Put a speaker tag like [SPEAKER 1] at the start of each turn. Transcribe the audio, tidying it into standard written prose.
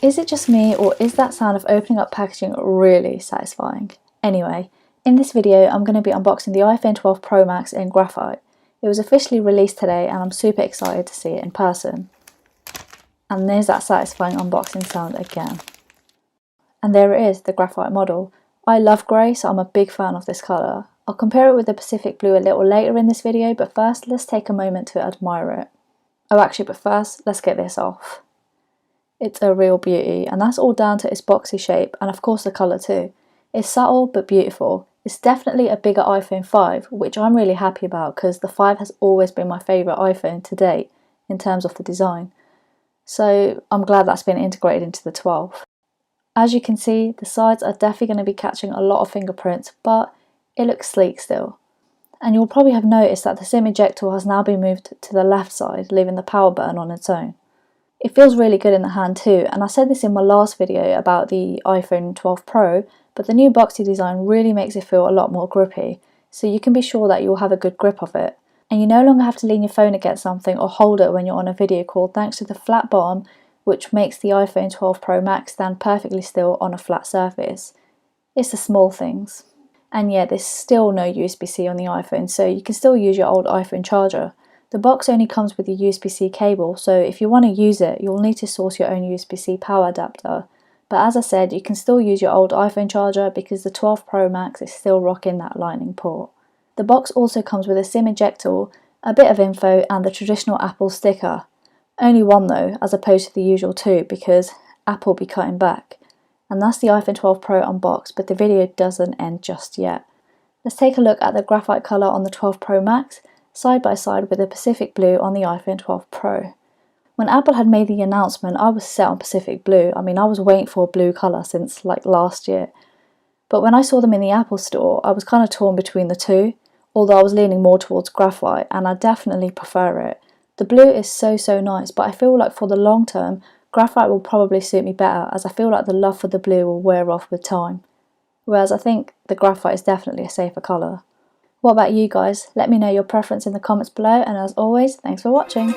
[SPEAKER 1] Is it just me, or is that sound of opening up packaging really satisfying? Anyway, in this video I'm going to be unboxing the iPhone 12 Pro Max in Graphite. It was officially released today and I'm super excited to see it in person. And there's that satisfying unboxing sound again. And there it is, the Graphite model. I love grey, so I'm a big fan of this colour. I'll compare it with the Pacific Blue a little later in this video, but first let's take a moment to admire it. Oh actually, but first let's get this off. It's a real beauty, and that's all down to its boxy shape and of course the colour too. It's subtle but beautiful. It's definitely a bigger iPhone 5, which I'm really happy about because the 5 has always been my favourite iPhone to date in terms of the design. So I'm glad that's been integrated into the 12. As you can see, the sides are definitely going to be catching a lot of fingerprints, but it looks sleek still. And you'll probably have noticed that the SIM ejector has now been moved to the left side, leaving the power button on its own. It feels really good in the hand too, and I said this in my last video about the iPhone 12 Pro, but the new boxy design really makes it feel a lot more grippy, so you can be sure that you'll have a good grip of it. And you no longer have to lean your phone against something or hold it when you're on a video call thanks to the flat bottom, which makes the iPhone 12 Pro Max stand perfectly still on a flat surface. It's the small things. And yeah, there's still no USB-C on the iPhone, so you can still use your old iPhone charger. The box only comes with a USB-C cable, so if you want to use it, you'll need to source your own USB-C power adapter. But as I said, you can still use your old iPhone charger because the 12 Pro Max is still rocking that lightning port. The box also comes with a SIM ejector, a bit of info and the traditional Apple sticker. Only one though, as opposed to the usual two, because Apple be cutting back. And that's the iPhone 12 Pro unboxed, but the video doesn't end just yet. Let's take a look at the graphite colour on the 12 Pro Max, side by side with the Pacific Blue on the iPhone 12 Pro. When Apple had made the announcement, I was set on Pacific Blue. I mean, I was waiting for a blue colour since like last year. But when I saw them in the Apple store, I was kind of torn between the two, although I was leaning more towards graphite, and I definitely prefer it. The blue is so nice, but I feel like for the long term, graphite will probably suit me better, as I feel like the love for the blue will wear off with time. Whereas I think the graphite is definitely a safer colour. What about you guys? Let me know your preference in the comments below, and as always, thanks for watching.